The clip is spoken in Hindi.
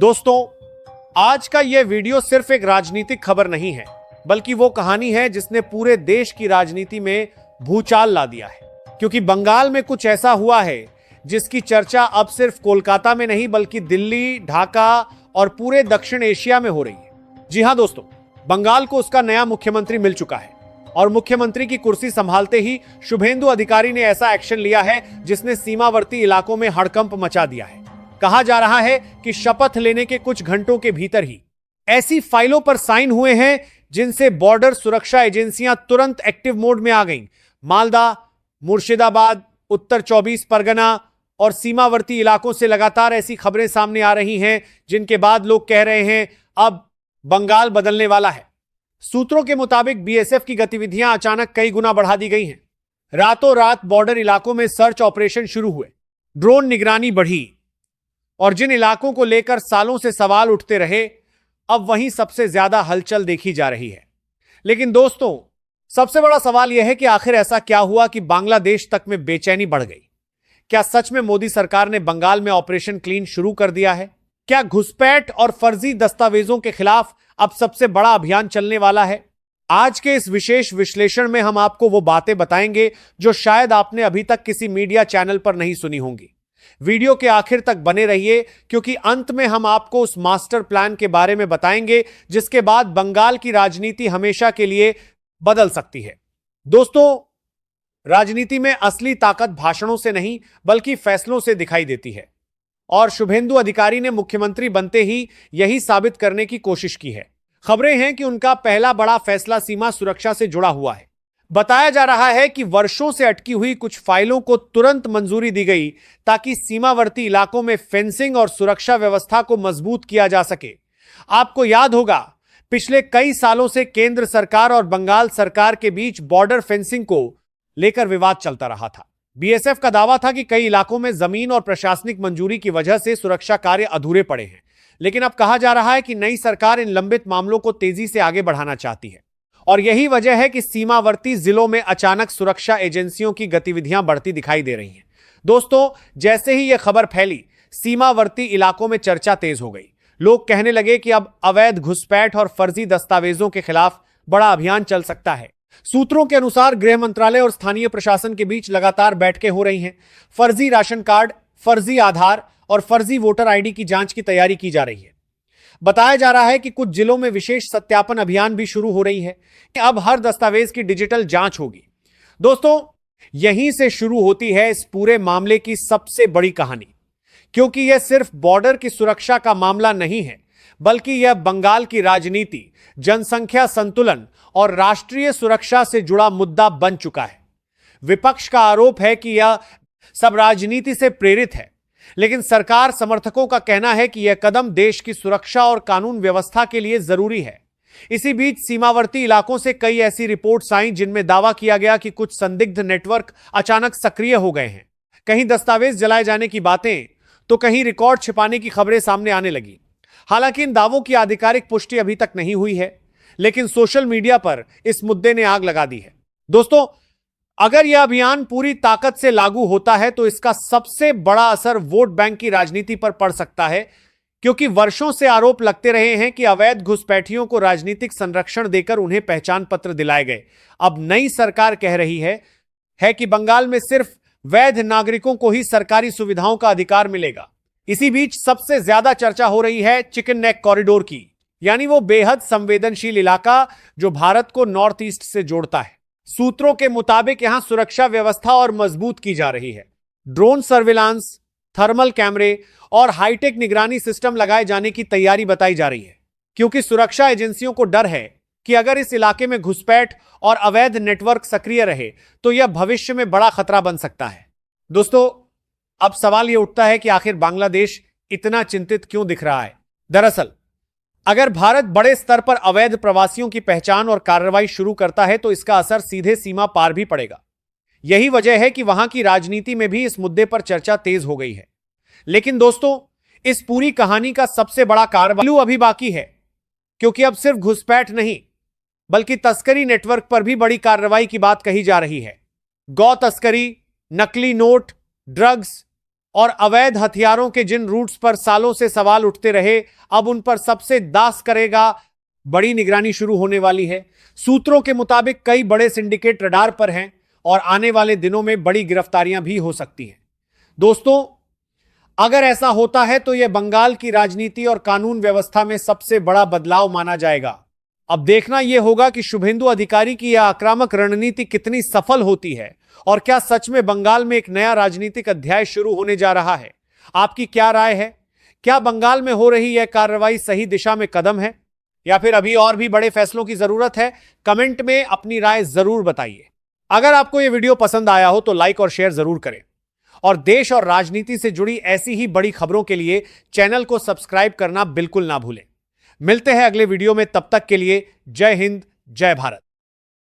दोस्तों, आज का यह वीडियो सिर्फ एक राजनीतिक खबर नहीं है, बल्कि वो कहानी है जिसने पूरे देश की राजनीति में भूचाल ला दिया है। क्योंकि बंगाल में कुछ ऐसा हुआ है जिसकी चर्चा अब सिर्फ कोलकाता में नहीं बल्कि दिल्ली, ढाका और पूरे दक्षिण एशिया में हो रही है। जी हां दोस्तों, बंगाल को उसका नया मुख्यमंत्री मिल चुका है और मुख्यमंत्री की कुर्सी संभालते ही शुभेंदु अधिकारी ने ऐसा एक्शन लिया है जिसने सीमावर्ती इलाकों में हड़कंप मचा दिया है। कहा जा रहा है कि शपथ लेने के कुछ घंटों के भीतर ही ऐसी फाइलों पर साइन हुए हैं जिनसे बॉर्डर सुरक्षा एजेंसियां तुरंत एक्टिव मोड में आ गईं। मालदा, मुर्शिदाबाद, उत्तर 24 परगना और सीमावर्ती इलाकों से लगातार ऐसी खबरें सामने आ रही हैं जिनके बाद लोग कह रहे हैं अब बंगाल बदलने वाला है। सूत्रों के मुताबिक बीएसएफ की गतिविधियां अचानक कई गुना बढ़ा दी गई हैं। रातों रात बॉर्डर इलाकों में सर्च ऑपरेशन शुरू हुए, ड्रोन निगरानी बढ़ी और जिन इलाकों को लेकर सालों से सवाल उठते रहे, अब वहीं सबसे ज्यादा हलचल देखी जा रही है। लेकिन दोस्तों, सबसे बड़ा सवाल यह है कि आखिर ऐसा क्या हुआ कि बांग्लादेश तक में बेचैनी बढ़ गई? क्या सच में मोदी सरकार ने बंगाल में ऑपरेशन क्लीन शुरू कर दिया है? क्या घुसपैठ और फर्जी दस्तावेजों के खिलाफ अब सबसे बड़ा अभियान चलने वाला है? आज के इस विशेष विश्लेषण में हम आपको वो बातें बताएंगे जो शायद आपने अभी तक किसी मीडिया चैनल पर नहीं सुनी होंगी। वीडियो के आखिर तक बने रहिए, क्योंकि अंत में हम आपको उस मास्टर प्लान के बारे में बताएंगे जिसके बाद बंगाल की राजनीति हमेशा के लिए बदल सकती है। दोस्तों, राजनीति में असली ताकत भाषणों से नहीं बल्कि फैसलों से दिखाई देती है और शुभेंदु अधिकारी ने मुख्यमंत्री बनते ही यही साबित करने की कोशिश की है। खबरें हैं कि उनका पहला बड़ा फैसला सीमा सुरक्षा से जुड़ा हुआ है। बताया जा रहा है कि वर्षों से अटकी हुई कुछ फाइलों को तुरंत मंजूरी दी गई ताकि सीमावर्ती इलाकों में फेंसिंग और सुरक्षा व्यवस्था को मजबूत किया जा सके। आपको याद होगा, पिछले कई सालों से केंद्र सरकार और बंगाल सरकार के बीच बॉर्डर फेंसिंग को लेकर विवाद चलता रहा था। बीएसएफ का दावा था कि कई इलाकों में जमीन और प्रशासनिक मंजूरी की वजह से सुरक्षा कार्य अधूरे पड़े हैं। लेकिन अब कहा जा रहा है कि नई सरकार इन लंबित मामलों को तेजी से आगे बढ़ाना चाहती है और यही वजह है कि सीमावर्ती जिलों में अचानक सुरक्षा एजेंसियों की गतिविधियां बढ़ती दिखाई दे रही हैं। दोस्तों, जैसे ही यह खबर फैली, सीमावर्ती इलाकों में चर्चा तेज हो गई। लोग कहने लगे कि अब अवैध घुसपैठ और फर्जी दस्तावेजों के खिलाफ बड़ा अभियान चल सकता है। सूत्रों के अनुसार गृह मंत्रालय और स्थानीय प्रशासन के बीच लगातार बैठकें हो रही हैं। फर्जी राशन कार्ड, फर्जी आधार और फर्जी वोटर आईडी की जांच की तैयारी की जा रही है। बताया जा रहा है कि कुछ जिलों में विशेष सत्यापन अभियान भी शुरू हो रही है। अब हर दस्तावेज की डिजिटल जांच होगी। दोस्तों, यहीं से शुरू होती है इस पूरे मामले की सबसे बड़ी कहानी, क्योंकि यह सिर्फ बॉर्डर की सुरक्षा का मामला नहीं है, बल्कि यह बंगाल की राजनीति, जनसंख्या संतुलन और राष्ट्रीय सुरक्षा से जुड़ा मुद्दा बन चुका है। विपक्ष का आरोप है कि यह सब राजनीति से प्रेरित है, लेकिन सरकार समर्थकों का कहना है कि यह कदम देश की सुरक्षा और कानून व्यवस्था के लिए जरूरी है। इसी बीच सीमावर्ती इलाकों से कई ऐसी रिपोर्ट्स आईं जिनमें दावा किया गया कि कुछ संदिग्ध नेटवर्क अचानक सक्रिय हो गए हैं। कहीं दस्तावेज जलाए जाने की बातें तो कहीं रिकॉर्ड छिपाने की खबरें सामने आने लगी। हालांकि इन दावों की आधिकारिक पुष्टि अभी तक नहीं हुई है, लेकिन सोशल मीडिया पर इस मुद्दे ने आग लगा दी है। दोस्तों, अगर यह अभियान पूरी ताकत से लागू होता है तो इसका सबसे बड़ा असर वोट बैंक की राजनीति पर पड़ सकता है, क्योंकि वर्षों से आरोप लगते रहे हैं कि अवैध घुसपैठियों को राजनीतिक संरक्षण देकर उन्हें पहचान पत्र दिलाए गए। अब नई सरकार कह रही है कि बंगाल में सिर्फ वैध नागरिकों को ही सरकारी सुविधाओं का अधिकार मिलेगा। इसी बीच सबसे ज्यादा चर्चा हो रही है चिकन नेक कॉरिडोर की, यानी वो बेहद संवेदनशील इलाका जो भारत को नॉर्थ ईस्ट से जोड़ता है। सूत्रों के मुताबिक यहां सुरक्षा व्यवस्था और मजबूत की जा रही है। ड्रोन सर्विलांस, थर्मल कैमरे और हाईटेक निगरानी सिस्टम लगाए जाने की तैयारी बताई जा रही है, क्योंकि सुरक्षा एजेंसियों को डर है कि अगर इस इलाके में घुसपैठ और अवैध नेटवर्क सक्रिय रहे तो यह भविष्य में बड़ा खतरा बन सकता है। दोस्तों, अब सवाल यह उठता है कि आखिर बांग्लादेश इतना चिंतित क्यों दिख रहा है? दरअसल, अगर भारत बड़े स्तर पर अवैध प्रवासियों की पहचान और कार्रवाई शुरू करता है तो इसका असर सीधे सीमा पार भी पड़ेगा। यही वजह है कि वहां की राजनीति में भी इस मुद्दे पर चर्चा तेज हो गई है। लेकिन दोस्तों, इस पूरी कहानी का सबसे बड़ा कार्रवाई अभी बाकी है, क्योंकि अब सिर्फ घुसपैठ नहीं बल्कि तस्करी नेटवर्क पर भी बड़ी कार्रवाई की बात कही जा रही है। गौ तस्करी, नकली नोट, ड्रग्स और अवैध हथियारों के जिन रूट्स पर सालों से सवाल उठते रहे, अब उन पर सबसे दास करेगा बड़ी निगरानी शुरू होने वाली है। सूत्रों के मुताबिक कई बड़े सिंडिकेट रडार पर हैं और आने वाले दिनों में बड़ी गिरफ्तारियां भी हो सकती हैं। दोस्तों, अगर ऐसा होता है तो यह बंगाल की राजनीति और कानून व्यवस्था में सबसे बड़ा बदलाव माना जाएगा। अब देखना यह होगा कि शुभेंदु अधिकारी की यह आक्रामक रणनीति कितनी सफल होती है और क्या सच में बंगाल में एक नया राजनीतिक अध्याय शुरू होने जा रहा है। आपकी क्या राय है? क्या बंगाल में हो रही यह कार्रवाई सही दिशा में कदम है या फिर अभी और भी बड़े फैसलों की जरूरत है? कमेंट में अपनी राय जरूर बताइए। अगर आपको यह वीडियो पसंद आया हो तो लाइक और शेयर जरूर करें और देश और राजनीति से जुड़ी ऐसी ही बड़ी खबरों के लिए चैनल को सब्सक्राइब करना बिल्कुल ना भूलें। मिलते हैं अगले वीडियो में, तब तक के लिए जय हिंद, जय भारत।